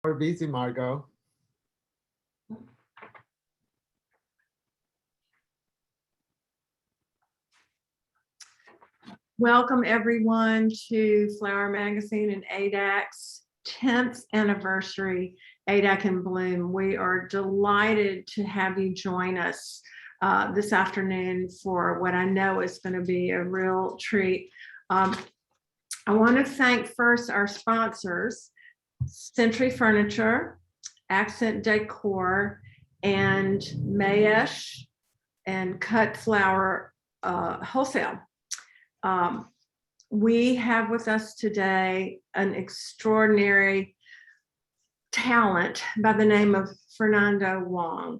We're busy, Margot. Welcome everyone to Flower Magazine and ADAC's 10th anniversary, ADAC in Bloom. We are delighted to have you join us this afternoon for what I know is going to be a real treat. I want to thank first our sponsors, Symmetry Furniture, Accent Decor, and Mayesh and Cut Flower Wholesale. We have with us today an extraordinary talent by the name of Fernando Wong.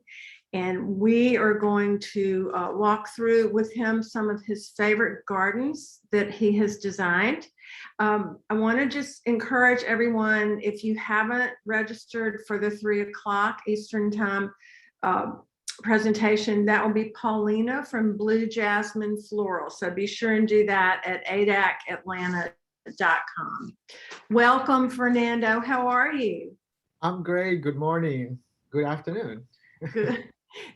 And we are going to walk through with him some of his favorite gardens that he has designed. I want to just encourage everyone, if you haven't registered for the 3 o'clock Eastern time presentation, that will be Paulina from Blue Jasmine Floral. So be sure and do that at adacatlanta.com. Welcome, Fernando. How are you? I'm great. Good morning. Good afternoon. Good.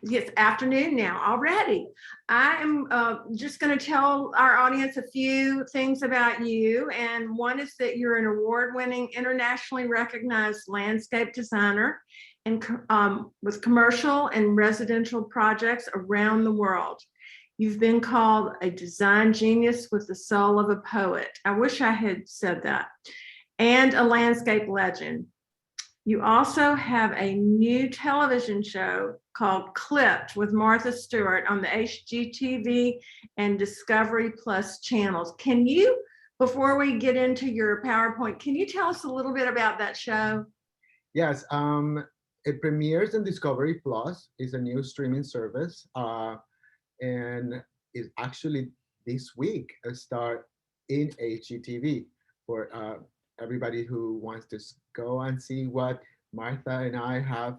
Yes, afternoon now already. I am just going to tell our audience a few things about you. And one is that you're an award-winning, internationally recognized landscape designer and with commercial and residential projects around the world. You've been called a design genius with the soul of a poet. I wish I had said that. And a landscape legend. You also have a new television show called Clipped with Martha Stewart on the HGTV and Discovery Plus channels. Can you, before we get into your PowerPoint, can you tell us a little bit about that show? Yes, it premieres on Discovery Plus. It's a new streaming service, and is actually this week a start in HGTV for everybody who wants to go and see what Martha and I have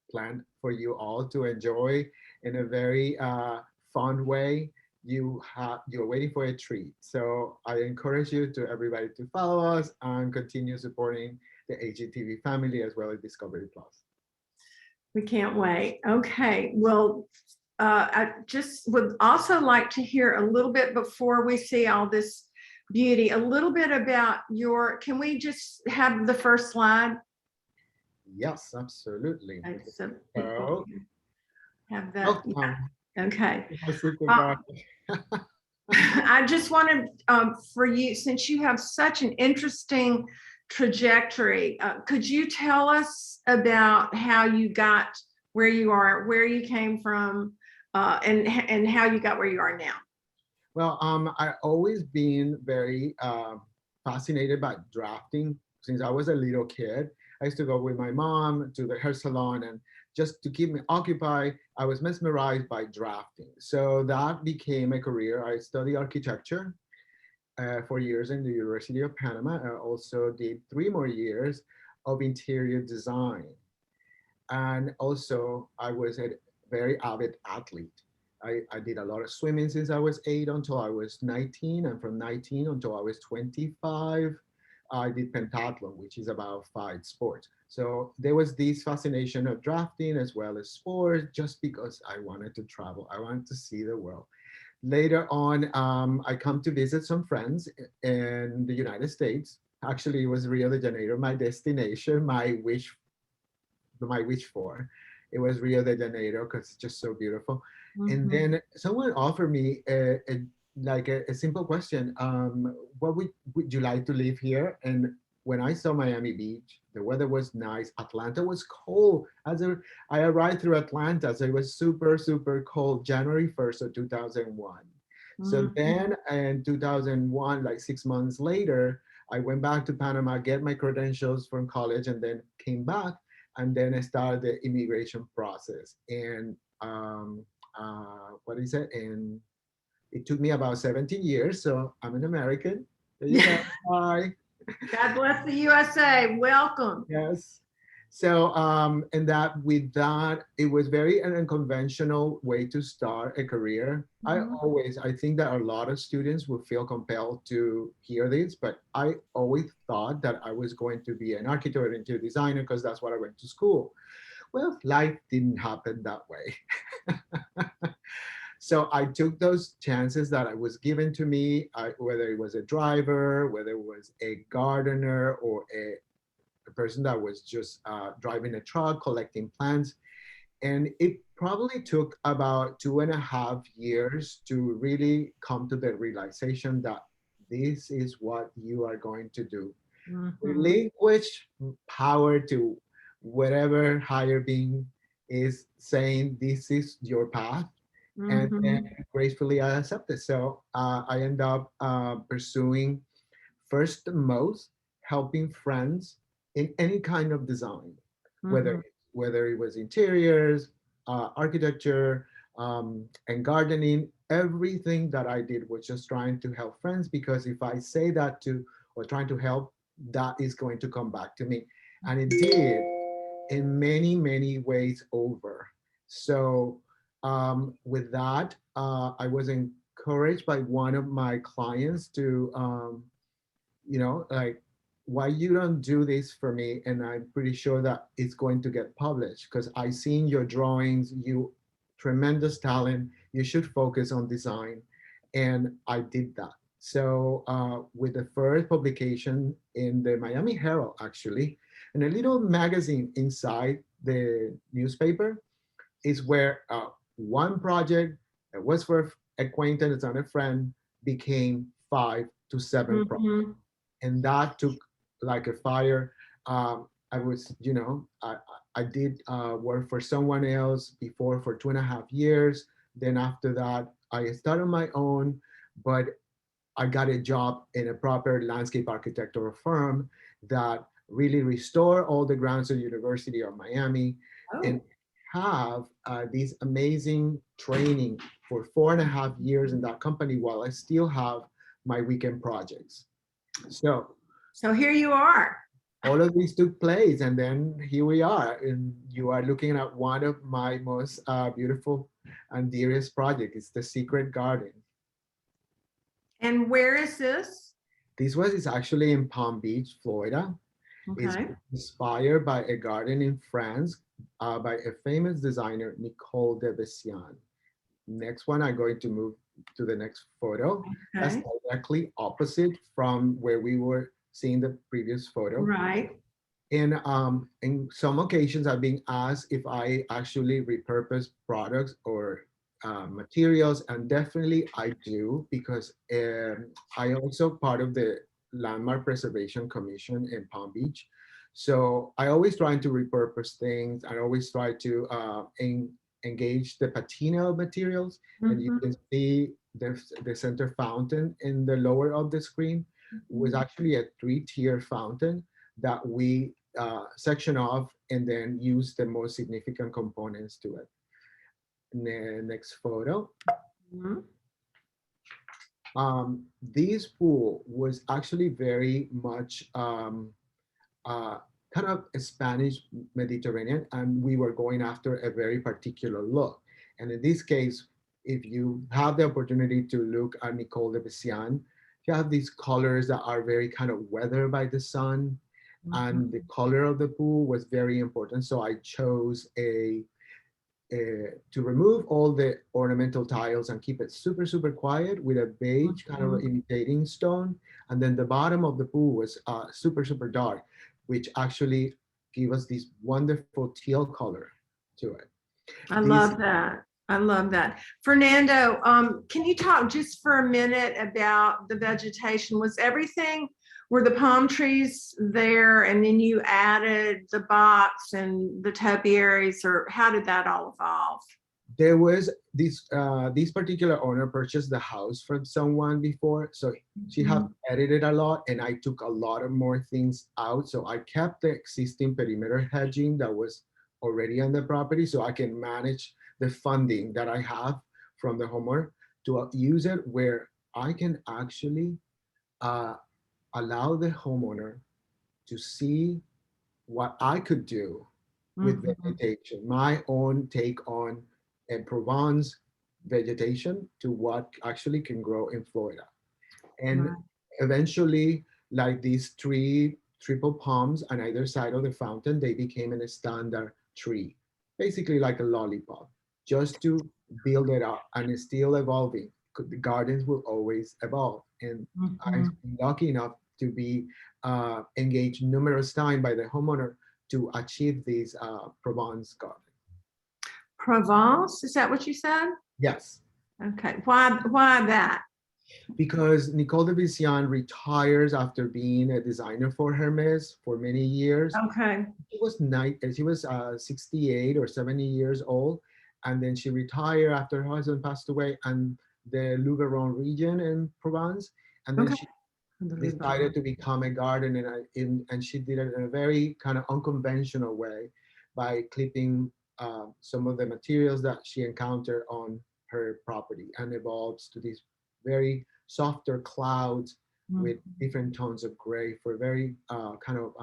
planned for you all to enjoy in a very fun way. You're waiting for a treat. So I encourage you to everybody to follow us and continue supporting the HGTV family as well as Discovery Plus. We can't wait. Okay, well, I just would also like to hear a little bit before we see all this beauty, a little bit about can we just have the first slide? Yes, absolutely. So So, have that. Yeah. Okay. I I just wanted for you, since you have such an interesting trajectory, could you tell us about how you got where you are, where you came from, and how you got where you are now? Well, I've always been very fascinated by drafting since I was a little kid. I used to go with my mom to the hair salon, and just to keep me occupied, I was mesmerized by drafting. So that became a career. I studied architecture for years in the University of Panama. I also did 3 more years of interior design. And also, I was a very avid athlete. I did a lot of swimming since I was 8 until I was 19, and from 19 until I was 25, I did pentathlon, which is about 5 sports. So there was this fascination of drafting as well as sports, just because I wanted to travel. I wanted to see the world. Later on, I come to visit some friends in the United States. Actually, it was Rio de Janeiro, my destination, my wish for. It was Rio de Janeiro because it's just so beautiful. And then someone offered me a simple question. What would you like to live here? And when I saw Miami Beach, the weather was nice. Atlanta was cold. I arrived through Atlanta, so it was super, super cold, January 1st of 2001. So then in 2001, like 6 months later, I went back to Panama, get my credentials from college, and then came back. And then I started the immigration process. And what is it? And it took me about 17 years. So I'm an American. There you go. Hi. God bless the USA. Welcome. Yes. So, and that with that, it was very an unconventional way to start a career. Mhm. I think that a lot of students will feel compelled to hear this, but I always thought that I was going to be an architect or interior designer because that's what I went to school. Well, life didn't happen that way. So I took those chances that I was given to me, whether it was a driver, whether it was a gardener, or a person that was just driving a truck, collecting plants. And it probably took about 2.5 years to really come to the realization that this is what you are going to do. Mhm. Relinquish power to whatever higher being is saying this is your path, and then Mhm. gracefully I accept it. So I end up pursuing first and most helping friends in any kind of design, whether Mhm. whether it was interiors, architecture, and gardening. Everything that I did was just trying to help friends, because if I say that to or trying to help, that is going to come back to me, and it did in many many ways over. So with that, I was encouraged by one of my clients to like, why you don't do this for me? And I'm pretty sure that it's going to get published because I seen your drawings, you tremendous talent, you should focus on design. And I did that. So with the first publication in the Miami Herald, actually, in a little magazine inside the newspaper, is where one project that was for acquaintance and a friend became 5 to 7 projects, Mhm. and that took like a fire. I was, I did work for someone else before for 2.5 years. Then after that, I started my own, but I got a job in a proper landscape architectural firm that really restore all the grounds of University of Miami and Oh. have this amazing training for 4.5 years in that company while I still have my weekend projects. So So here you are. all of these took place, and then here we are, and you are looking at one of my most beautiful and dearest projects. It's the Secret Garden. And where is this? This was is actually in Palm Beach, Florida. It's Okay. inspired by a garden in France by a famous designer, Nicole de Bessian. Next one, I'm going to move to the next photo. That's Okay. directly opposite from where we were seeing the previous photo. Right. And in some occasions, I've been asked if I actually repurpose products or materials, and definitely I do, because I also part of the Landmark Preservation Commission in Palm Beach. So I always try to repurpose things. I always try to engage the patina of materials, and you can Mhm. see the center fountain in the lower of the screen was Mhm. actually a three-tier fountain that we section off and then use the most significant components to it. Next photo. Mhm. This pool was actually very much uh, kind of a Spanish Mediterranean, and we were going after a very particular look. And in this case, if you have the opportunity to look at Nicole de Bessian, you have these colors that are very kind of weathered by the sun, and the Mhm. color of the pool was very important. So I chose to remove all the ornamental tiles and keep it super, super quiet with a beige kind of Mhm. imitating stone. And then the bottom of the pool was super, super dark, which actually gave us this wonderful teal color to it. I This love that. I love that. Fernando, can you talk just for a minute about the vegetation? Was everything, were the palm trees there and then you added the box and the topiaries, or how did that all evolve? there was this particular owner purchased the house from someone before, so she had Mhm. edited a lot, and I took a lot of more things out. So I kept the existing perimeter hedging that was already on the property, so I can manage the funding that I have from the homeowner to use it where I can actually uh, allow the homeowner to see what I could do with Mhm. vegetation, my own take on Provence vegetation to what actually can grow in Florida. And Right. eventually, like these three triple palms on either side of the fountain, they became a standard tree, basically like a lollipop, just to build it up, and it's still evolving. The gardens will always evolve. And I've Mhm. been lucky enough to be engaged numerous times by the homeowner to achieve these Provence garden. Provence, is that what you said? Yes, Okay. Why that? because Nicole de Visian retires after being a designer for Hermes for many years. Okay. She was 68 or 70 years old, and then she retired after her husband passed away, and the Luberon region in Provence, and then Okay. she decided to become a gardener, and she did it in a very kind of unconventional way by clipping some of the materials that she encountered on her property, and evolves to these very softer clouds with Mhm. different tones of gray for very kind of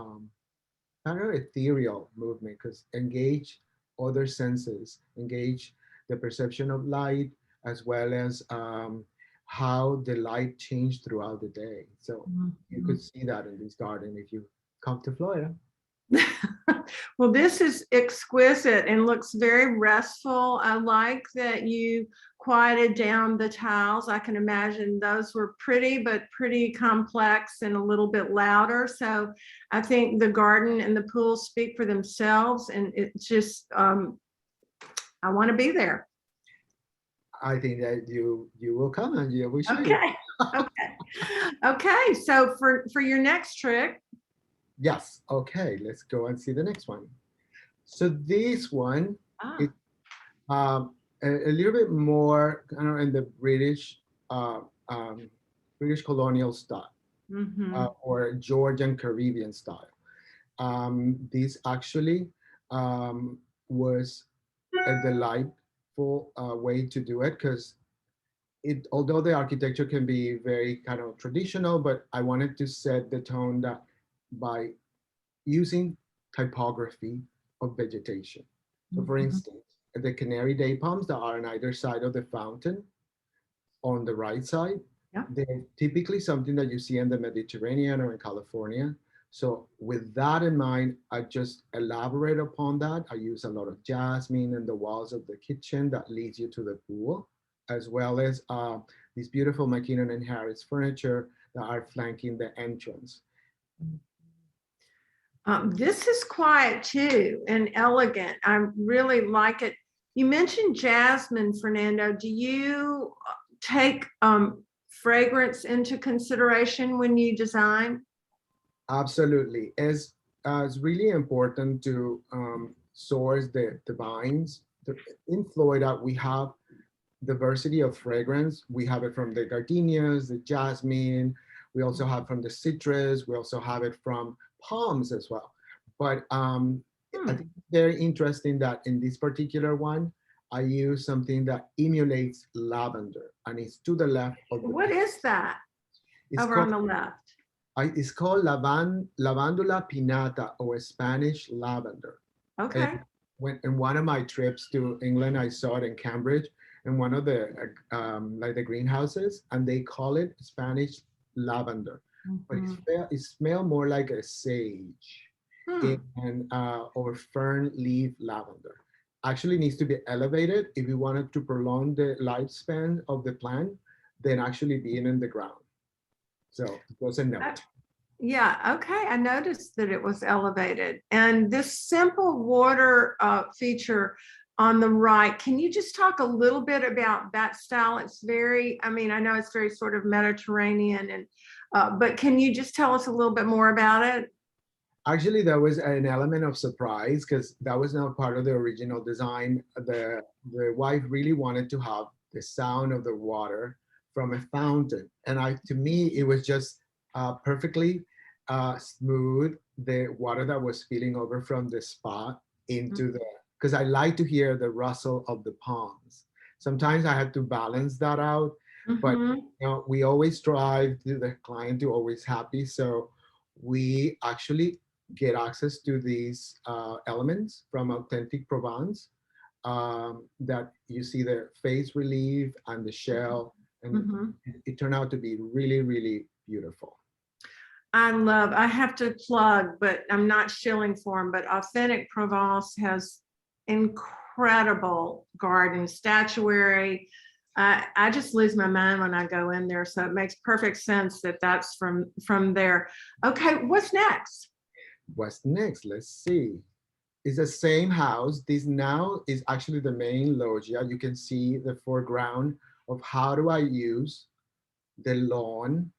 ethereal movement, because engage other senses, engage the perception of light, as well as how the light changed throughout the day. So you could Mhm. see that in this garden if you come to Florida. Well, this is exquisite and looks very restful. I like that you quieted down the tiles. I can imagine those were pretty, but pretty complex and a little bit louder. So I think the garden and the pool speak for themselves, and it's just, I want to be there. I think that you will come and you will show you. Okay. Okay. Okay. So for your next trick, Yes. Okay. Let's go and see the next one. So this one is ah, a little bit more kind of in the uh, um, British colonial style, mm-hmm, or Georgian Caribbean style. This actually was a delightful way to do it, because although the architecture can be very kind of traditional, but I wanted to set the tone that by using typography of vegetation. So for mm-hmm, instance, the canary day palms that are on either side of the fountain on the right side, yeah. they're typically something that you see in the Mediterranean or in California. So with that in mind, I just elaborate upon that. I use a lot of jasmine in the walls of the kitchen that leads you to the pool, as well as these beautiful McKinnon and Harris furniture that are flanking the entrance. This is quiet too and elegant. I really like it. You mentioned jasmine, Fernando. Do you take fragrance into consideration when you design? Absolutely. It's really important to source the vines. In Florida, we have diversity of fragrance. We have it from the gardenias, the jasmine. We also have from the citrus. We also have it from palms as well. But I Hmm. think it's very interesting that in this particular one, I use something that emulates lavender, and it's to the left of the What picture. is that It's over called on the left? lavandula pinnata, or Spanish lavender. And Okay. when in one of my trips to England, I saw it in Cambridge in one of the like the greenhouses, and they call it Spanish lavender, but Mhm. it smell more like a sage Hmm. and or fern leaf lavender. Actually needs to be elevated if you wanted to prolong the lifespan of the plant than actually being in the ground. So it was a Uh, note. Yeah, okay. I noticed that it was elevated. And this simple water feature on the right, can you just talk a little bit about that style? It's very, I mean, I know it's very sort of Mediterranean, and but can you just tell us a little bit more about it? Actually, there was an element of surprise because that was not part of the original design. The wife really wanted to have the sound of the water from a fountain, and to me it was just perfectly smooth, the water that was spilling over from the spot into the, because I like to hear the rustle of the palms. Sometimes I had to balance that out, but Mm-hmm. we always strive to the client to always happy, so we actually get access to these elements from authentic Provence, that you see the face relief and the shell, and Mhm. it turned out to be really, really beautiful. I have to plug, but I'm not shilling for them, but Authentic Provence has incredible garden statuary. I just lose my mind when I go in there, so it makes perfect sense that that's from there. Okay, what's next? What's next? Let's see. It's the same house. This now is actually the main loggia. You can see the foreground of how do I use the lawn,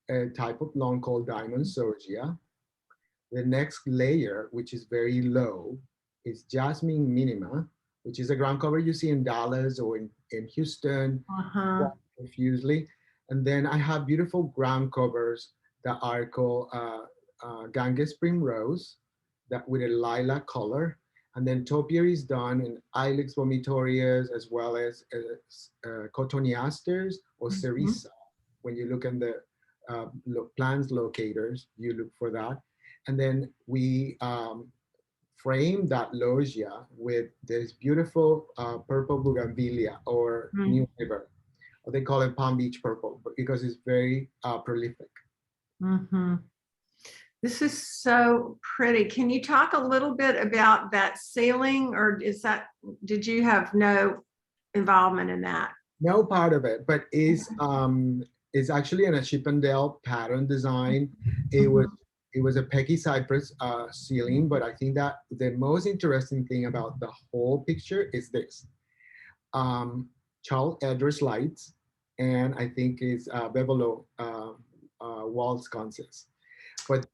a type of lawn called diamond zogia. The next layer, which is very low, is jasmine minima, which is a ground cover you see in Dallas or in Houston, Uh-huh. profusely. And then I have beautiful ground covers that are called Ganges Primrose, that with a lilac color. And then topiary is done in Ilex vomitorius as well as cotoneasters or Mhm. cerisa. When you look in the plants locators, you look for that. And then we frame that loggia with this beautiful purple bougainvillea or New River. They call it Palm Beach purple because it's very prolific. Mm-hmm. This is so pretty. Can you talk a little bit about that ceiling, or did you have no involvement in that? No part of it, but is actually in a Chippendale pattern design. It was Mhm. it was a Peggy Cypress ceiling, but I think that the most interesting thing about the whole picture is this. Um, Charles Edwards lights, and I think it's Bevelo wall sconces. But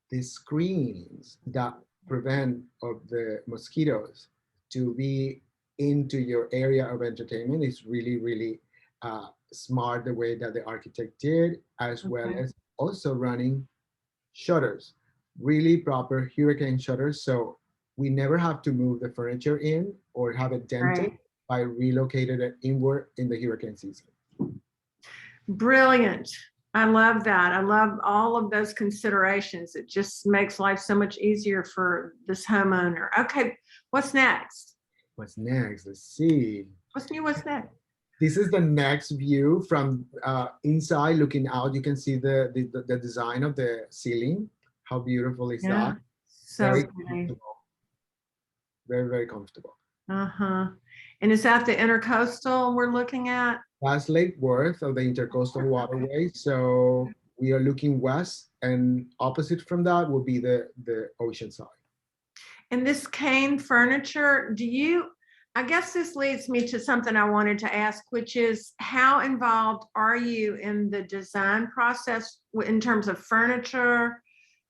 the screens that prevent of the mosquitoes to be into your area of entertainment is really, really smart the way that the architect did, as well Okay, as also running shutters, really proper hurricane shutters. So we never have to move the furniture in or have it dented great. by relocated it inward in the hurricane season. Brilliant. I love that. I love all of those considerations. It just makes life so much easier for this homeowner. Okay, what's next? What's next? Let's see. What's new? What's next? This is the next view from inside looking out. You can see the design of the ceiling. How beautiful is Yeah, that? so Very pretty. comfortable. Very, very comfortable. Uh-huh. And is that the intercoastal we're looking at? That's Lake Worth of the Intercoastal Waterway. So we are looking west, and opposite from that will be the ocean side. And this cane furniture, I guess this leads me to something I wanted to ask, which is how involved are you in the design process in terms of furniture,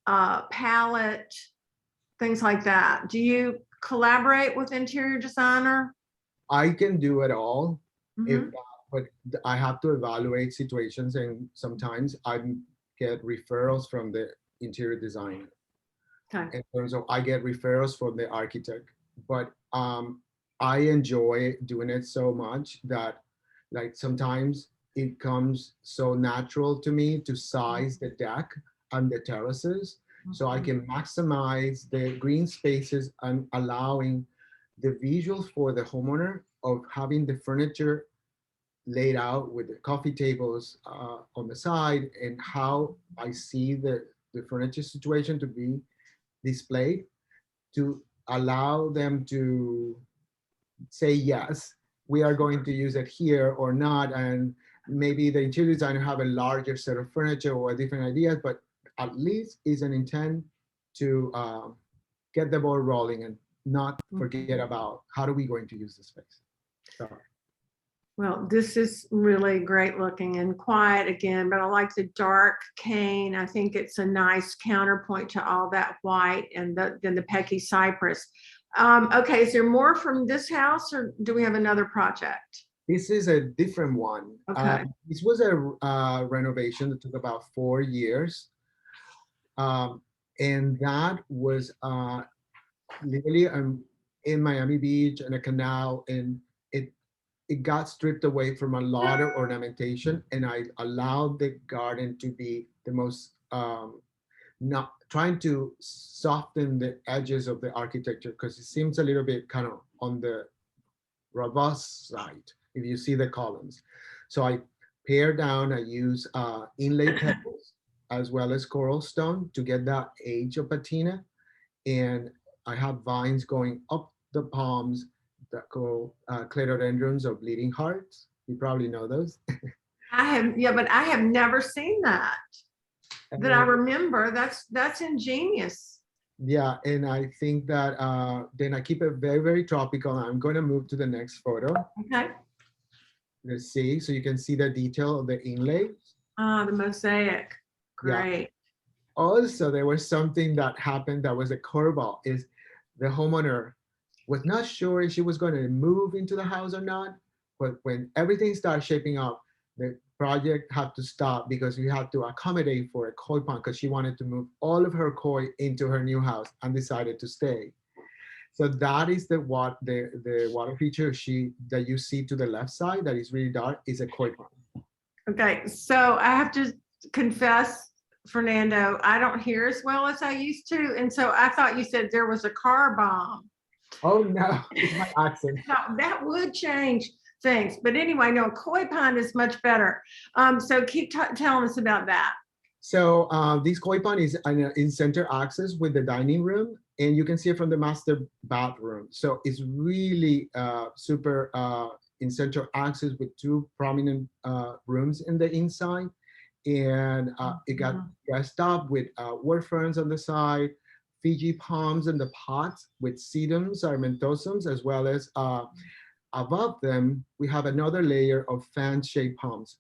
palette, things like that? Do you collaborate with interior designer? I can do it all, if Mhm. but I have to evaluate situations, and sometimes I get referrals from the interior designer. Okay. In terms of I get referrals from the architect, but I enjoy doing it so much that like sometimes it comes so natural to me to size the deck and the terraces so I Mhm. can maximize the green spaces and allowing the visuals for the homeowner of having the furniture laid out with the coffee tables on the side and how I see the furniture situation to be displayed to allow them to say yes, we are going to use it here or not, and maybe the interior designer have a larger set of furniture or different ideas, but at least is an intent to get the ball rolling and not forget Mhm. about how are we going to use the space. So Well, this is really great looking and quiet again, but I like the dark cane. I think it's a nice counterpoint to all that white and then the Pecky cypress. Okay, is there more from this house or do we have another project? this is a different one. Okay. This was a renovation that took about 4 years. Um, and that was literally in Miami Beach and a canal, and it it got stripped away from a lot of ornamentation, and I allowed the garden to be the most not trying to soften the edges of the architecture because it seems a little bit kind of on the robust side if you see the columns. So I pare down, I use inlay pebbles as well as coral stone to get that age of patina. And I have vines going up the palms that go cladodendrons or bleeding hearts. You probably know those. I have, yeah, but I have never seen that that I And remember. That's ingenious. yeah, and I think that then I keep it very, very tropical. I'm going to move to the next photo. Okay. Let's see. So you can see the detail of the inlay. Ah, the mosaic. Yeah. Great. Also, there was something that happened that was a curveball. Is the homeowner was not sure if she was going to move into the house or not. But when everything started shaping up, the project had to stop because we had to accommodate for a koi pond because she wanted to move all of her koi into her new house and decided to stay. So that is the water feature she that you see to the left side that is really dark is a koi pond. Okay. So I have to confess, Fernando, I don't hear as well as I used to. And so I thought you said there was a car bomb. Oh no, it's my accent. Now, that would change things. But anyway, no, koi pond is much better. So keep telling us about that. So this koi pond is in center access with the dining room, and you can see it from the master bathroom. So it's really super in center access with two prominent rooms in the inside, and it got Mhm. dressed up with wood ferns on the side, Fiji palms in the pots with sedums, armentosums, as well as above them, we have another layer of fan-shaped palms.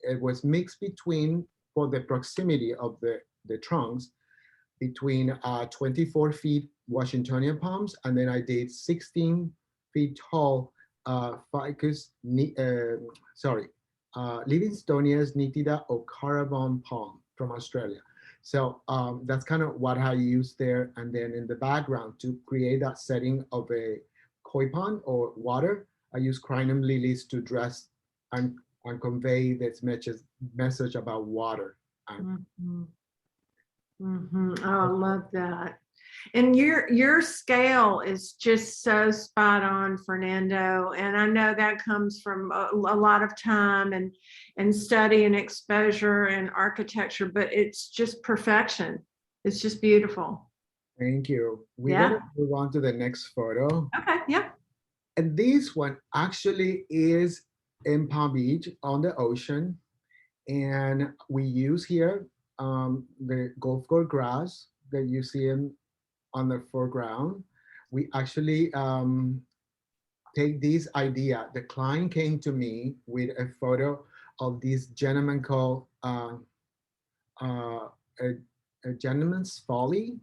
It was mixed between, for the proximity of the trunks, between 24 feet Washingtonian palms, and then I did 16 feet tall ficus, sorry, Livingstonia's nitida or caravan palm from Australia. So that's kind of what I used there. And then in the background to create that setting of a koi pond or water, I use crinum lilies to dress and, and convey this message about water. And Mhm. Mhm. Oh, I love that. And your scale is just so spot on, Fernando. And I know that comes from a lot of time and study and exposure and architecture, but it's just perfection. It's just beautiful. thank you. We're Yeah. gonna move on to the next photo. Okay. Yeah. And this one actually is in Palm Beach on the ocean. And we use here the golf course grass that you see on the foreground. We actually take this idea. The client came to me with a photo of this gentleman called uh, a, a gentleman's folly.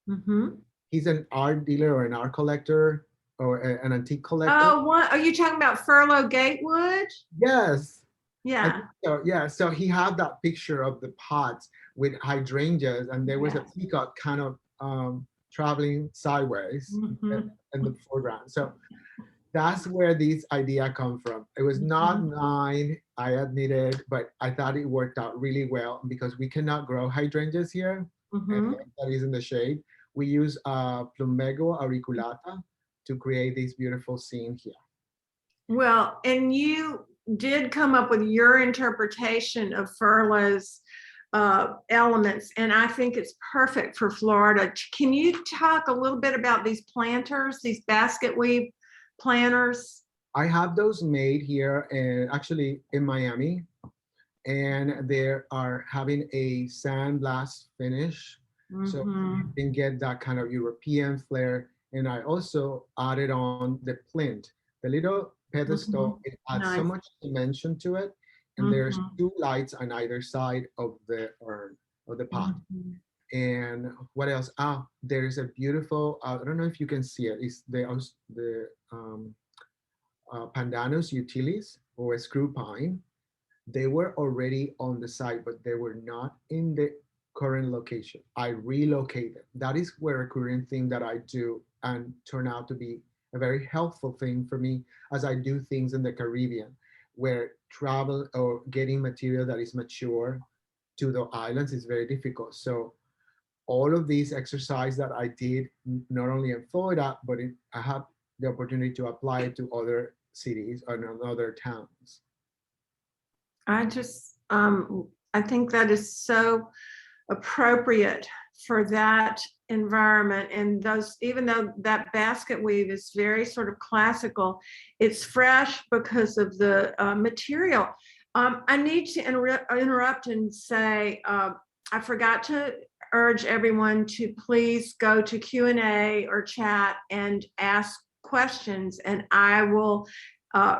Mm-hmm. He's an art dealer or an art collector or an antique collector. Oh, what are you talking about? Furlough Gatewood? Yes. I Yeah. think so, yeah. So he had that picture of the pots with hydrangeas, and there was a Yeah. peacock kind of traveling sideways Mm-hmm. in the foreground. So that's where this idea come from. It was not mine, I admit it, but I thought it worked out really well because we cannot grow hydrangeas here, and Mm-hmm. that is in the shade. We use Plumego auriculata to create this beautiful scene here. Well, and you did come up with your interpretation of Furlough's elements, and I think it's perfect for Florida. Can you talk a little bit about these planters, these basket weave planters? I have those made here and actually in Miami, and they are having a sandblast finish. So you Mm-hmm. can get that kind of European flair. And I also added on the plinth, the little Mm-hmm. pedestal. It adds so Nice. much dimension to it. And there's Mm-hmm. two lights on either side of the urn or the pot. Mm-hmm. And what else? Ah, there is a beautiful. I don't know if you can see it. It's the Pandanus utilis or a screw pine. They were already on the site, but they were not in the current location. I relocated. That is where a recurring thing that I do and turn out to be a very helpful thing for me as I do things in the Caribbean, where travel or getting material that is mature to the islands is very difficult. So all of these exercise that I did, not only in Florida, but I have the opportunity to apply it to other cities and other towns. I just, I think that is so appropriate for that environment. And those, even though that basket weave is very sort of classical, it's fresh because of the material. I need to interrupt and say, I forgot to urge everyone to please go to Q&A or chat and ask questions, and I will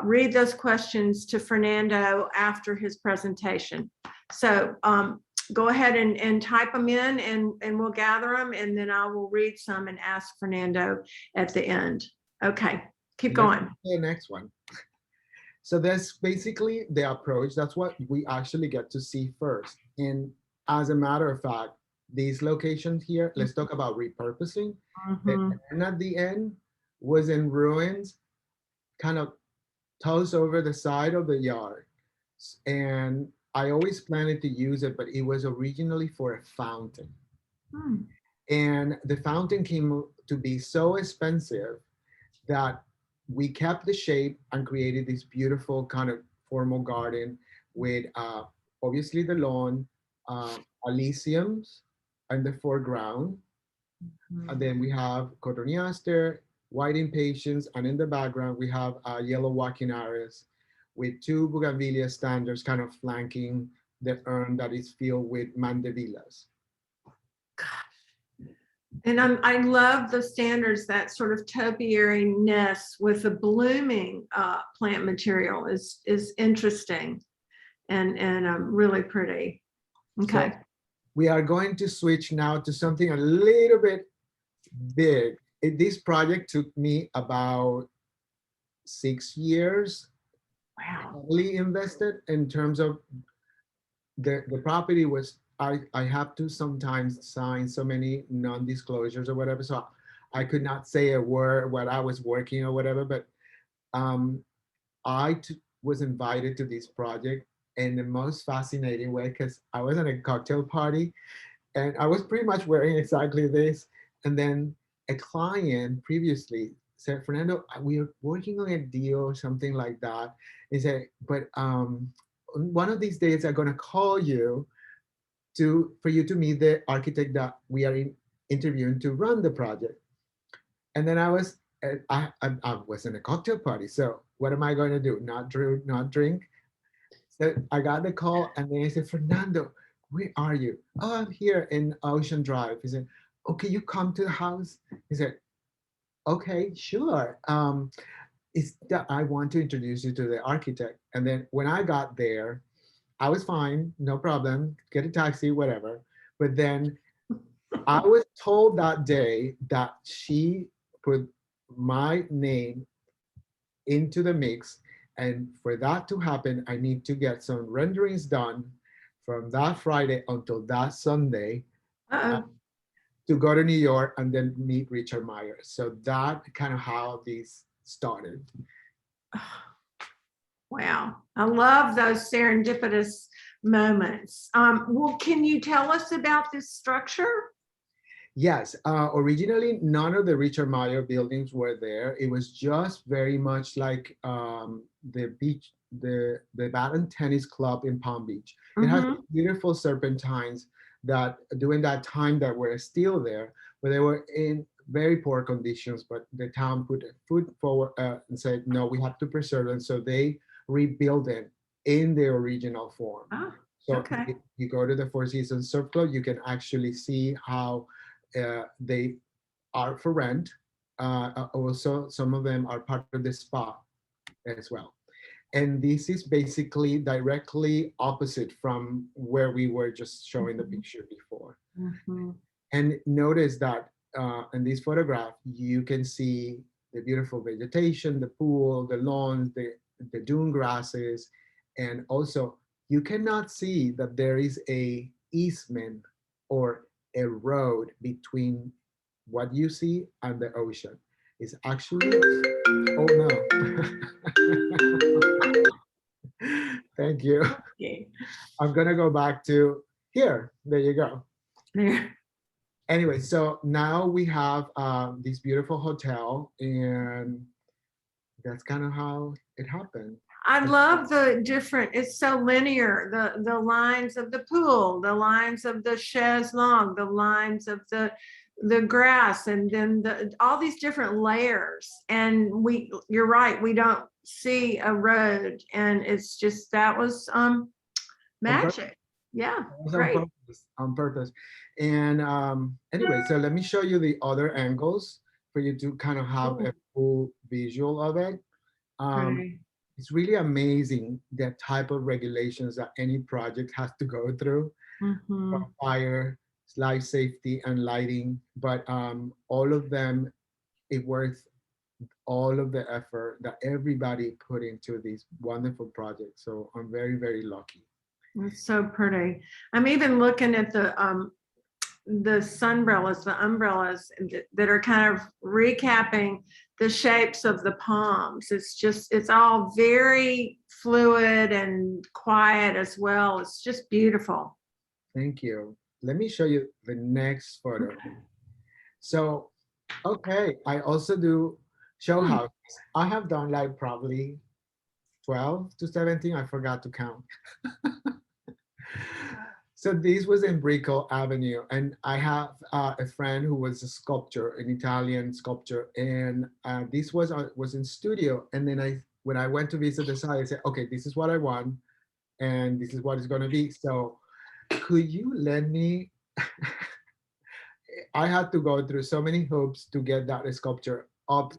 read those questions to Fernando after his presentation. So go ahead and type them in, and we'll gather them, and then I will read some and ask Fernando at the end. Okay, keep going. The next one. So that's basically the approach. That's what we actually get to see first. And as a matter of fact, these locations here, let's talk about repurposing. And at the end was in ruins, kind of tossed over the side of the yard. And I always planned to use it, but it was originally for a fountain. And the fountain came to be so expensive that we kept the shape and created this beautiful kind of formal garden with obviously the lawn, Elysiums in the foreground. And then we have Cotoneaster, white impatiens, and in the background we have yellow walking areas with two bougainvillea standards kind of flanking the urn that is filled with mandevillas. And I love the standards, that sort of topiary-ness with the blooming plant material is interesting and really pretty. Okay. So we are going to switch now to something a little bit big. This project took me about 6 years. Wow. Heavily invested in terms of the property was, I have to sometimes sign so many non-disclosures or whatever, so I could not say a word what I was working or whatever, but I was invited to this project in the most fascinating way because I was at a cocktail party and I was pretty much wearing exactly this. And then a client previously said, Fernando, we are working on a deal or something like that. He said, but one of these days I'm gonna call you for you to meet the architect that we are interviewing to run the project. And then I was in a cocktail party, so what am I going to do? Not drink. So I got the call, and then I said, Fernando, where are you? Oh, I'm here in Ocean Drive. He said, okay, you come to the house. He said, okay, sure. It's that I want to introduce you to the architect. And then when I got there, I was fine, no problem, get a taxi, whatever. But then I was told that day that she put my name into the mix. And for that to happen, I need to get some renderings done from that Friday until that Sunday to go to New York and then meet Richard Myers. So that kind of how this started. Wow. I love those serendipitous moments. Well, can you tell us about this structure? Yes, originally none of the Richard Meyer buildings were there. It was just very much like the beach, the Baton Tennis Club in Palm Beach. It has beautiful serpentines that during that time that were still there, but they were in very poor conditions. But the town put a foot forward and said, no, we have to preserve them. So they rebuilt them in their original form. So okay. if you go to the Four Seasons Surf Club, you can actually see how they are for rent. Also, some of them are part of the spa as well. And this is basically directly opposite from where we were just showing the picture before. And notice that in this photograph, you can see the beautiful vegetation, the pool, the lawns, the dune grasses, and also you cannot see that there is a easement or a road between what you see and the ocean. It's actually, oh no. Thank you. Okay. I'm gonna go back to here. There you go. There. Anyway, so now we have this beautiful hotel, and that's kind of how it happened. I love the different, it's so linear, the lines of the pool, the lines of the chaise longue, the lines of the grass, and then all these different layers. And you're right, we don't see a road, and it's just, that was On purpose. magic. Yeah, It was on great. purpose. On purpose. And anyway, so let me show you the other angles for you to kind of have Cool. a full visual of it. Um, Pretty. it's really amazing the type of regulations that any project has to go through, Mhm. from fire, life safety, and lighting. But all of them, it worth all of the effort that everybody put into these wonderful projects. So I'm very, very lucky. It's so pretty. I'm even looking at the sunbrellas, the umbrellas that are kind of recapping the shapes of the palms. It's just, it's all very fluid and quiet as well. It's just beautiful. Thank you. Let me show you the next photo. So, okay, I also do show Hmm. houses. I have done like probably 12 to 17, I forgot to count. So this was in Brickell Avenue, and I have a friend who was a sculptor, an Italian sculptor, and this was in studio. And then when I went to visit the site, I said, okay, this is what I want, and this is what it's going to be. So could you lend me? I had to go through so many hoops to get that sculpture up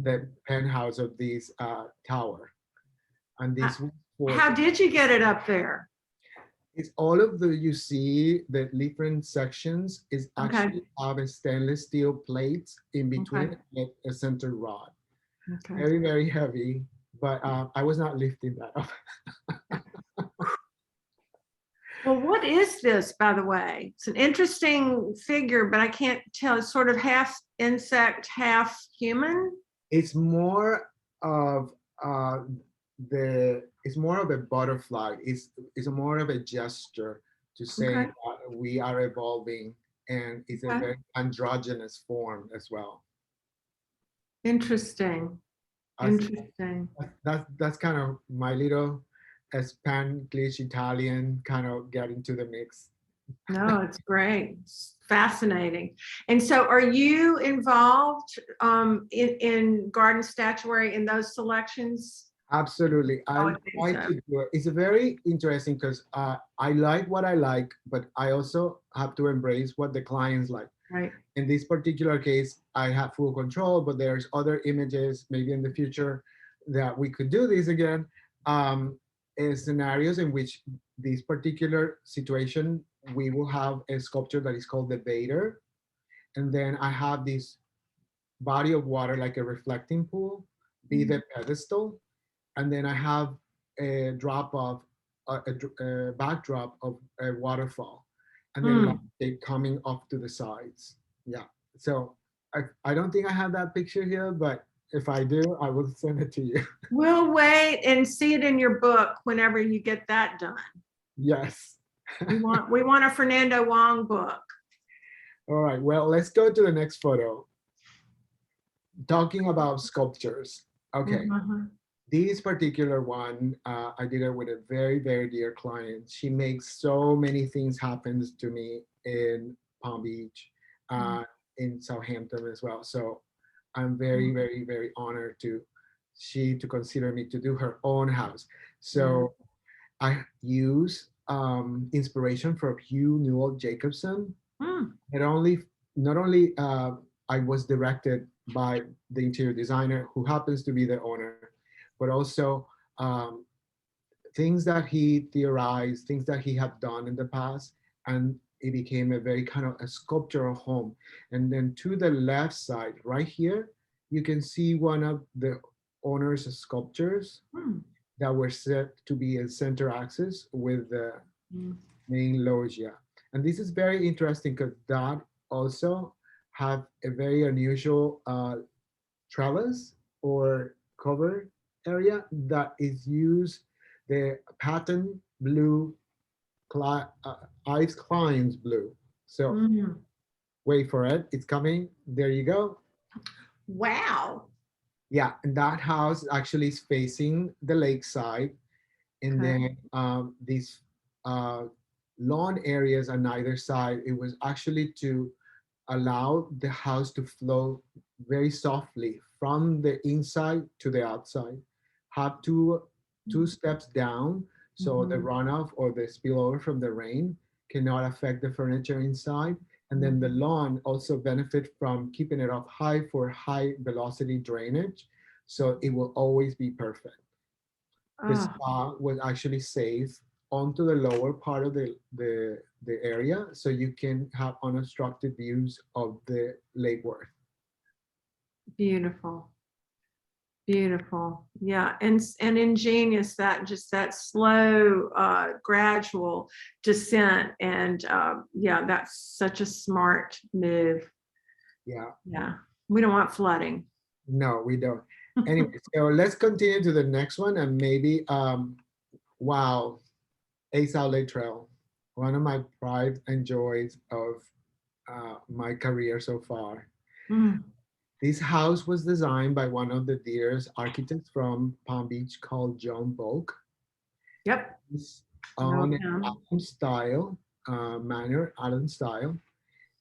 the penthouse of this tower, and How, this was for. how did you get it up there? It's all of the, you see the different sections is Okay. actually have a stainless steel plates in Okay. between and a center rod. Okay. Very, very heavy, but I was not lifting that up. Well, what is this, by the way? It's an interesting figure, but I can't tell. It's sort of half insect, half human. It's more of it's more of a butterfly. It's more of a gesture to say Okay. that we are evolving, and it's a Okay. very androgynous form as well. Interesting. As Interesting. that's kind of my little Spanglish Italian kind of get into the mix. No, it's great. It's fascinating. And so are you involved in garden statuary in those selections? Absolutely, I I would think try so. to do it. It's a very interesting because I like what I like, but I also have to embrace what the clients like. Right. In this particular case, I have full control, but there's other images maybe in the future that we could do this again. Um, Scenarios in which this particular situation, we will have a sculpture that is called the Vader. And then I have this body of water, like a reflecting pool, be the pedestal. And then I have a drop of a backdrop of a waterfall. And then like Hmm. they coming off to the sides. Yeah. So I don't think I have that picture here, but if I do, I will send it to you. We'll wait and see it in your book whenever you get that done. Yes. We want a Fernando Wong book. All right. Well, let's go to the next photo. Talking about sculptures. Okay. Mhm. This particular one, I did it with a very, very dear client. She makes so many things happen to me in Palm Beach, uh, in Southampton as well. So I'm very, very, very honored to consider me to do her own house. Yeah. So I use inspiration from Hugh Newell Jacobson. Hmm. Not only I was directed by the interior designer who happens to be the owner, but also um, things that he theorized, things that he had done in the past, and it became a very kind of a sculptural home. And then to the left side, right here, you can see one of the owner's sculptures Hmm. that were set to be a center axis with the Hmm. main loggia. And this is very interesting because that also have a very unusual trellis or cover area that is used the pattern blue, Ives Klein's blue. So Hmm. Wait for it. It's coming. There you go. Wow. Yeah, and that house actually is facing the lakeside, and Okay. then these uh, lawn areas on either side. It was actually to allow the house to flow very softly from the inside to the outside. Have two steps down, so the Mhm. runoff or the spillover from the rain cannot affect the furniture inside. And then the lawn also benefit from keeping it up high for high velocity drainage, so it will always be perfect. The Oh, spa was actually safe onto the lower part of the area, so you can have unobstructed views of the Lake Worth. beautiful. Beautiful. Yeah. And ingenious that just that slow, gradual descent. And yeah, that's such a smart move. Yeah, Yeah. We don't want flooding. no, we don't. Anyway, so let's continue to the next one, and maybe wow, Ace Outlet Trail, one of my pride and joys of my career so far. Mm, This house was designed by one of the dearest architects from Palm Beach called John Volk. yep. It's No, on an no. Adam style, Manor Adam style,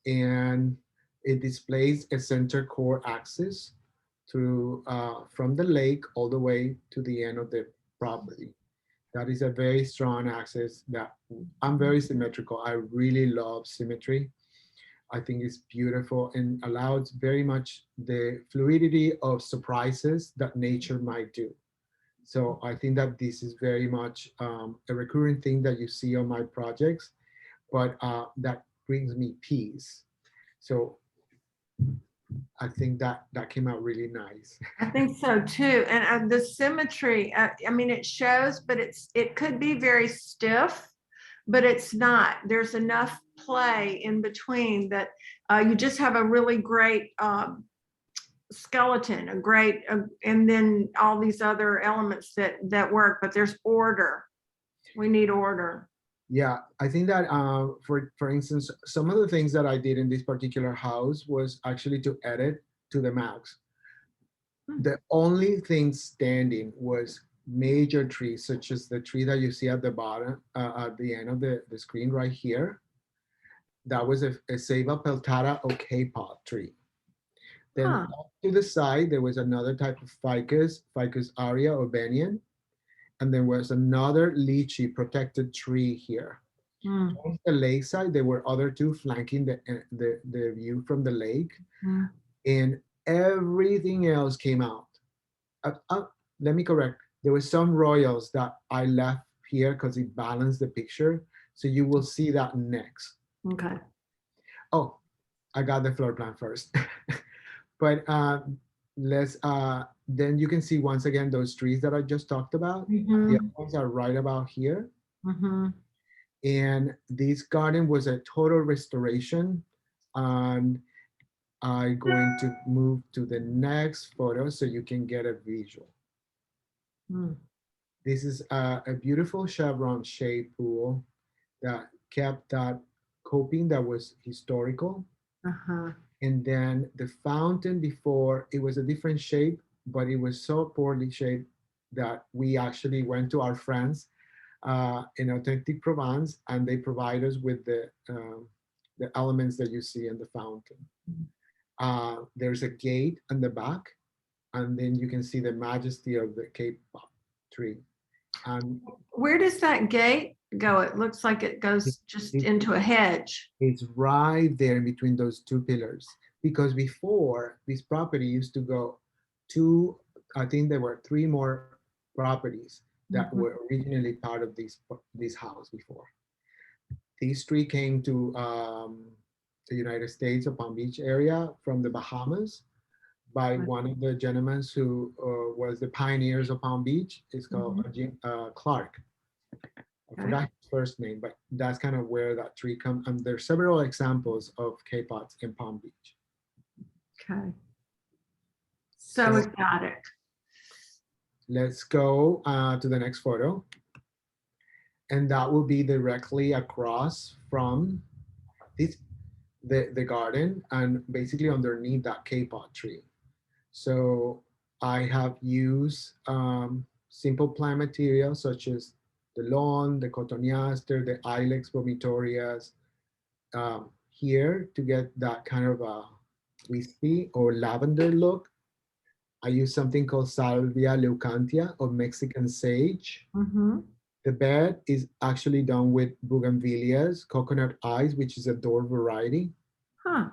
and it displays a center core axis through from the lake all the way to the end of the property. That is a very strong axis that I'm very symmetrical. I really love symmetry. I think it's beautiful and allows very much the fluidity of surprises that nature might do. So I think that this is very much a recurring thing that you see on my projects, but that brings me peace. So I think that that came out really nice. I think so too. And the symmetry, I mean, it shows, but it could be very stiff, but it's not. There's enough play in between that you just have a really great skeleton, a great, and then all these other elements that work. But there's order. We need order. Yeah, I think that for instance, some of the things that I did in this particular house was actually to edit to the max. Hmm. The only thing standing was major trees, such as the tree that you see at the bottom, at the end of the screen right here. That was a Ceiba peltata or K-pop tree. Then Huh. off to the side, there was another type of Ficus aria or banyan, and there was another lychee protected tree here. Hmm. On the lakeside, there were other two flanking the view from the lake, Hmm. and everything else came out. Let me correct. There were some royals that I left here because it balanced the picture. So you will see that next. Okay. Oh, I got the floor plan first. But let's then you can see once again those trees that I just talked about. The other Mm-hmm. ones are right about here. Mm-hmm. And this garden was a total restoration. And I'm going to move to the next photo so you can get a visual. Hmm. This is a beautiful chevron shaped pool that kept that coping that was historical. Uh-huh. And then the fountain before, it was a different shape, but it was so poorly shaped that we actually went to our friends in Authentic Provence, and they provide us with the elements that you see in the fountain. There's a gate in the back, and then you can see the majesty of the Cape tree. And Where does that gate go? It looks like it it, goes just it, into a hedge. it's right there in between those two pillars. Because before, this property used to go to, I think there were three more properties that Mhm. were originally part of this house before. These three came to the United States, a Palm Beach area from the Bahamas by one of the gentlemen who was the pioneers of Palm Beach. It's called Mhm. Jim Clark. I Okay. forgot his first name, but that's kind of where that tree comes. And there's several examples of K-pots in Palm Beach. Okay. So So exotic. let's go to the next photo. And that will be directly across from this. the garden and basically underneath that K-pot tree. So I have used simple plant materials such as the lawn, the cotoneaster, the ilex vomitorias here to get that kind of a wispy or lavender look. I use something called Salvia leucanthia or Mexican sage. Mm-hmm. The bed is actually done with bougainvilleas, coconut eyes, which is a door variety. Huh.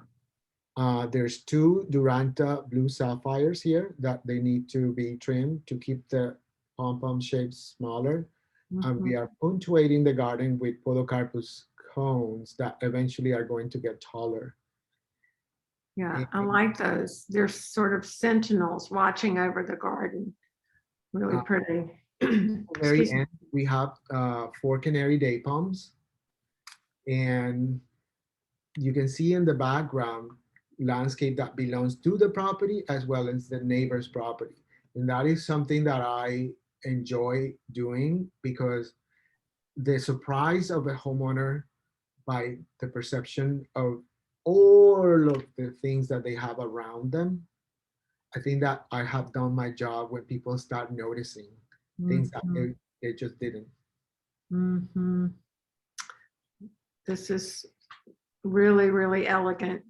There's two Duranta blue sapphires here that they need to be trimmed to keep the pom-pom shapes smaller. And Mm-hmm. we are punctuating the garden with podocarpus cones that eventually are going to get taller. Yeah, And, I like those. They're sort of sentinels watching over the garden. Really uh, pretty. at the very Excuse me. end, we have four canary day palms. And you can see in the background landscape that belongs to the property as well as the neighbor's property. And that is something that I enjoy doing because the surprise of a homeowner by the perception of all of the things that they have around them. I think that I have done my job when people start noticing things that Mhm, they just didn't. mhm. This is really, really elegant.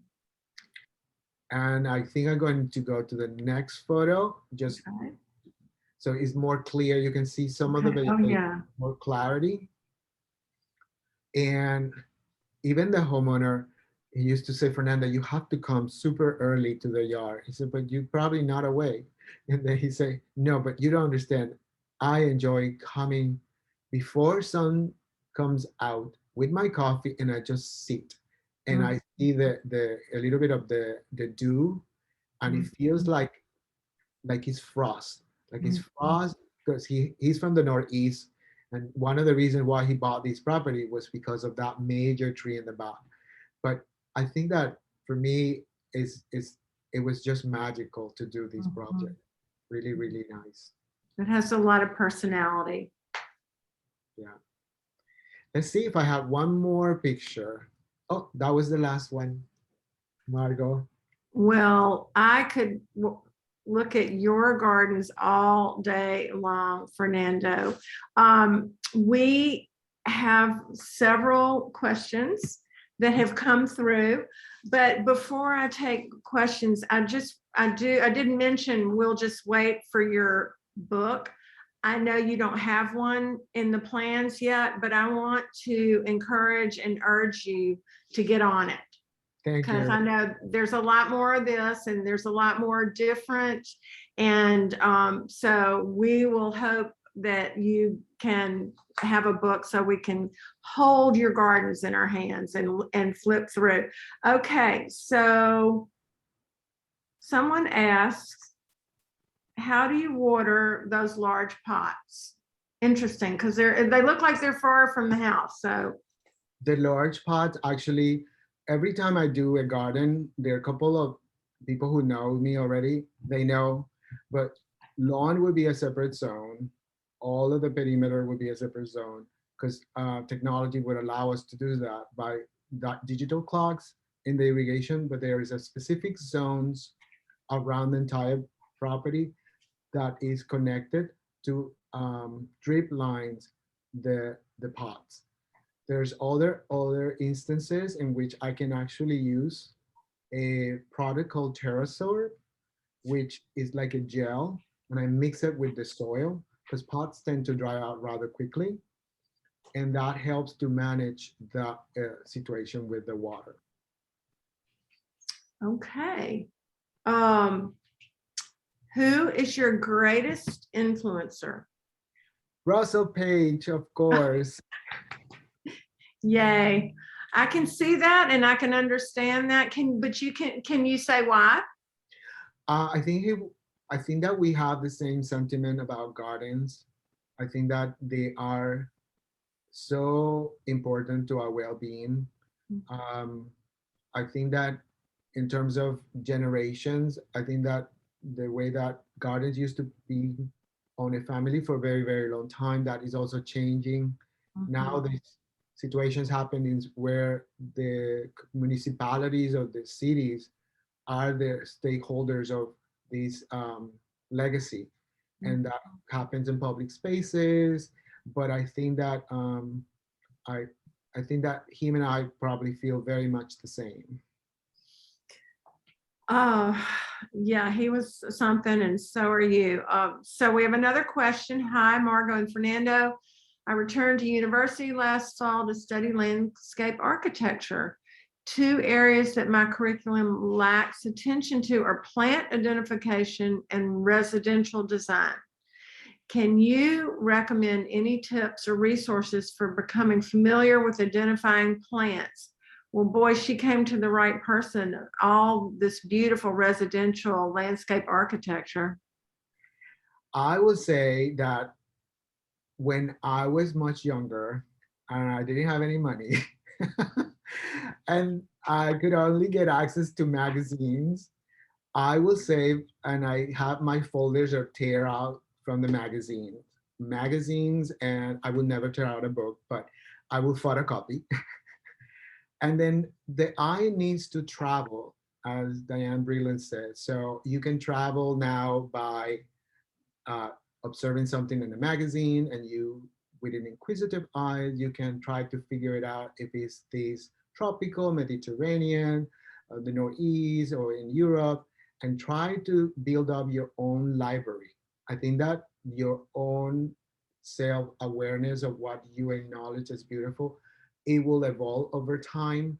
And I think I'm going to go to the next photo just Okay. so it's more clear. You can see some of the Okay. Oh, vegetation, yeah. more clarity. And even the homeowner, he used to say, Fernanda, you have to come super early to the yard. He said, but you're probably not awake. And then he say, no, but you don't understand. I enjoy coming before sun comes out with my coffee and I just sit and Mm, I see the a little bit of the dew and it mm, feels like it's frost, like it's mm, frost because he's from the northeast, and one of the reasons why he bought this property was because of that major tree in the back. But I think that for me is it was just magical to do this mhm. project. Really, really nice. It has a lot of personality. Yeah. Let's see if I have one more picture. Oh, that was the last one, Margot. Well, I could look at your gardens all day long, Fernando. We have several questions that have come through, but before I take questions, I did mention we'll just wait for your book. I know you don't have one in the plans yet, but I want to encourage and urge you to get on it Thank because you. I know there's a lot more of this and there's a lot more different. And so we will hope that you can have a book so we can hold your gardens in our hands and flip through. Okay, so someone asks, how do you water those large pots? Interesting, because they look like they're far from the house. So The large pots, actually, every time I do a garden, there are a couple of people who know me already. They know, but lawn would be a separate zone. All of the perimeter would be a separate zone because technology would allow us to do that by that digital clocks in the irrigation. But there is a specific zones around the entire property that is connected to drip lines, the pots. There's other instances in which I can actually use a product called Terrasorb, which is like a gel, and I mix it with the soil because pots tend to dry out rather quickly, and that helps to manage the situation with the water. okay. Um, who is your greatest influencer? Russell Page, of course. Yay. I can see that and I can understand that. But can you say why? I think I think that we have the same sentiment about gardens. I think that they are so important to our well-being. Um, I think that in terms of generations, I think that the way that gardens used to be on a family for a very, very long time, that is also changing Mhm. nowadays. situations happen in where the municipalities of the cities are the stakeholders of this legacy, and that happens in public spaces. But I think that I I think that him and I probably feel very much the same. Oh, yeah, he was something, and so are you. So we have another question. Hi, Margot and Fernando. I returned to university last fall to study landscape architecture. Two areas that my curriculum lacks attention to are plant identification and residential design. Can you recommend any tips or resources for becoming familiar with identifying plants? Well, boy, she came to the right person. All this beautiful residential landscape architecture. I would say that when I was much younger and I didn't have any money and I could only get access to magazines, I will save and I have my folders or tear out from the magazines, and I will never tear out a book, but I will photocopy. And then the eye needs to travel, as Diane Breland said. So you can travel now by uh, observing something in a magazine, and you, with an inquisitive eye, you can try to figure it out if it's this tropical, Mediterranean, the Northeast, or in Europe, and try to build up your own library. I think that your own self-awareness of what you acknowledge as beautiful, it will evolve over time.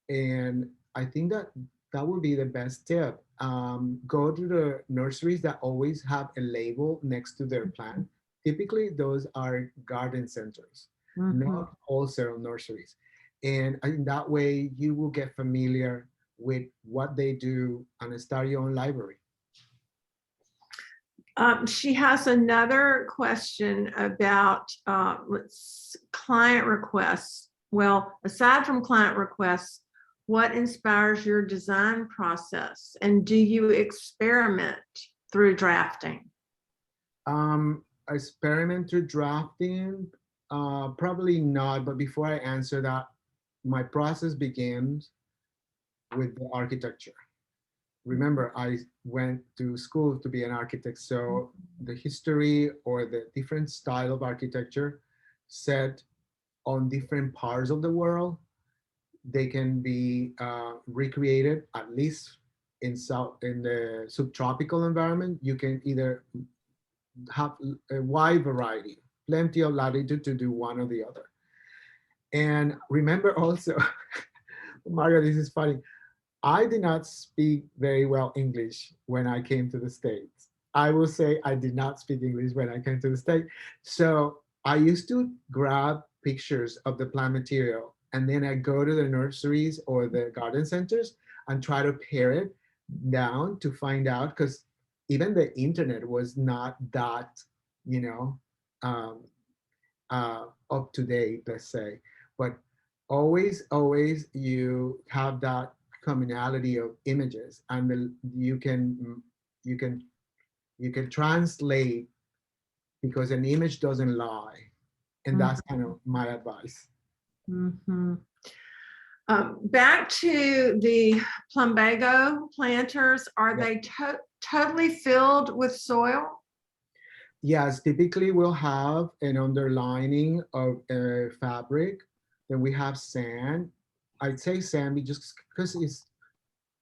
And I think that that would be the best tip. Go to the nurseries that always have a label next to their plant. Typically, those are garden centers, Mhm. not wholesale nurseries. And in that way, you will get familiar with what they do and start your own library. She has another question about client requests. Well, aside from client requests, what inspires your design process? And do you experiment through drafting? Experiment through drafting, probably not. But before I answer that, my process begins with the architecture. Remember, I went to school to be an architect, so the history or the different style of architecture set on different parts of the world, they can be recreated at least in the subtropical environment. You can either have a wide variety, plenty of latitude to do one or the other. And remember also, Mario, this is funny. I did not speak very well English when I came to the States. I will say I did not speak English when I came to the States. So I used to grab pictures of the plant material, and then I go to the nurseries or the garden centers and try to pare it down to find out, because even the internet was not that, you know, um, up to date, let's say. But always you have that commonality of images, and you can you can translate, because an image doesn't lie, and that's kind of my advice. Mhm. Back to the plumbago planters, are Yeah. they totally filled with soil? Yes, typically we'll have an underlining of a fabric, then we have sand. I'd say sand just because it's,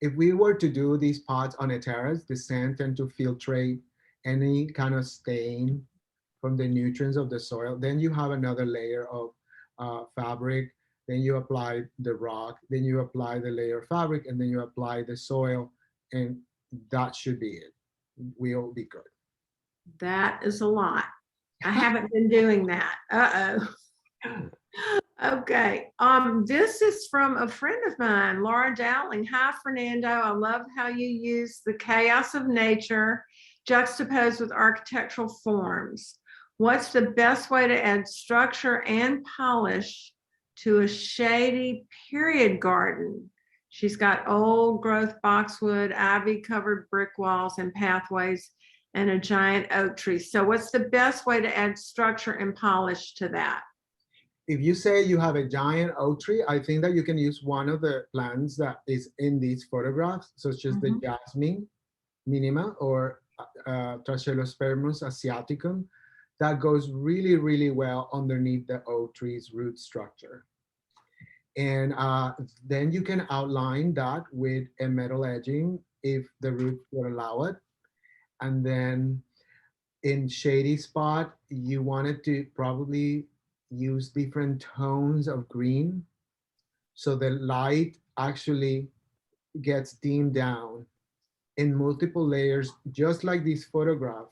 if we were to do these pots on a terrace, the sand tend to filtrate any kind of stain from the nutrients of the soil. Then you have another layer of fabric. Then you apply the rock. Then you apply the layer of fabric, and then you apply the soil, and that should be it. We'll be good. That is a lot. I haven't been doing that. Uh-oh. Okay. This is from a friend of mine, Laura Dowling. Hi, Fernando. I love how you use the chaos of nature juxtaposed with architectural forms. What's the best way to add structure and polish to a shady period garden? She's got old growth boxwood, ivy covered brick walls and pathways, and a giant oak tree. So what's the best way to add structure and polish to that? if you say you have a giant oak tree, I think that you can use one of the plants that is in these photographs, such as the Mhm. jasmine minima or Trachelospermus asiaticum, that goes really, really well underneath the oak tree's root structure. And then you can outline that with a metal edging if the roots would allow it. And then in shady spot, you wanted to probably use different tones of green so the light actually gets dimmed down in multiple layers, just like this photograph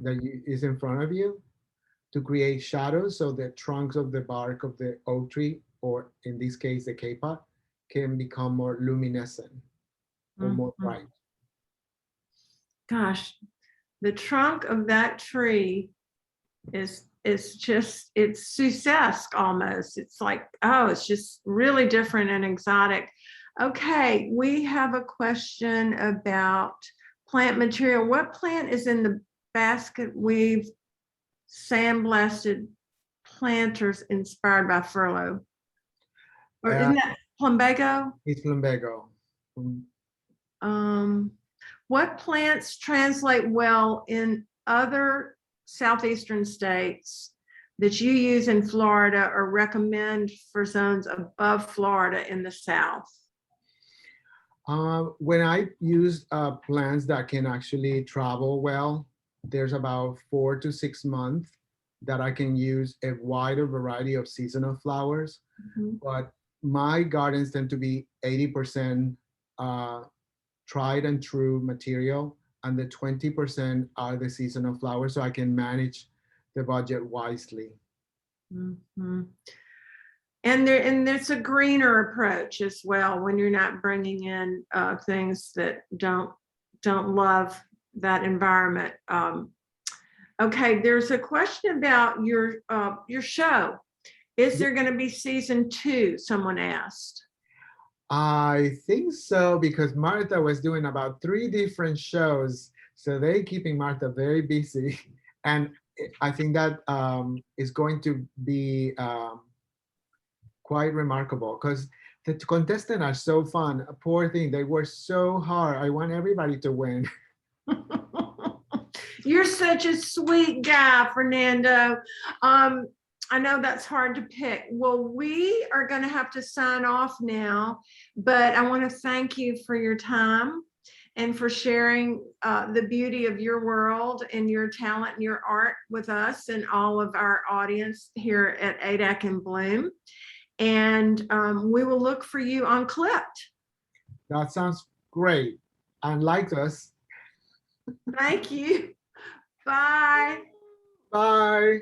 that is in front of you, to create shadows so the trunks of the bark of the oak tree, or in this case, the kappa, can become more luminescent or more Mhm. bright. Gosh, the trunk of that tree is just, it's Seuss-esque almost. It's like, oh, it's just really different and exotic. Okay, we have a question about plant material. What plant is in the basket weave sandblasted planters inspired by furlough? Or Uh, isn't that plumbago? it's lumbago. Mm, Um, what plants translate well in other southeastern states that you use in Florida or recommend for zones above Florida in the South? When I use plants that can actually travel well, there's about 4 to 6 months that I can use a wider variety of seasonal flowers. Mhm. But my gardens tend to be 80% uh, tried and true material, and the 20% are the seasonal flowers, so I can manage the budget wisely. Mhm. And there's a greener approach as well when you're not bringing in things that don't love that environment. Okay, there's a question about your show. Is there going to be season two? Someone asked. I think so because Martha was doing about 3 different shows, so they keeping Martha very busy, and I think that is going to be quite remarkable because the contestants are so fun. Poor thing, they work so hard. I want everybody to win. You're such a sweet guy, Fernando. Um, I know that's hard to pick. Well, we are going to have to sign off now, but I want to thank you for your time and for sharing the beauty of your world and your talent and your art with us and all of our audience here at ADAC and Bloom. And we will look for you on Clipped. That sounds great. And like us, Thank you. Bye. bye.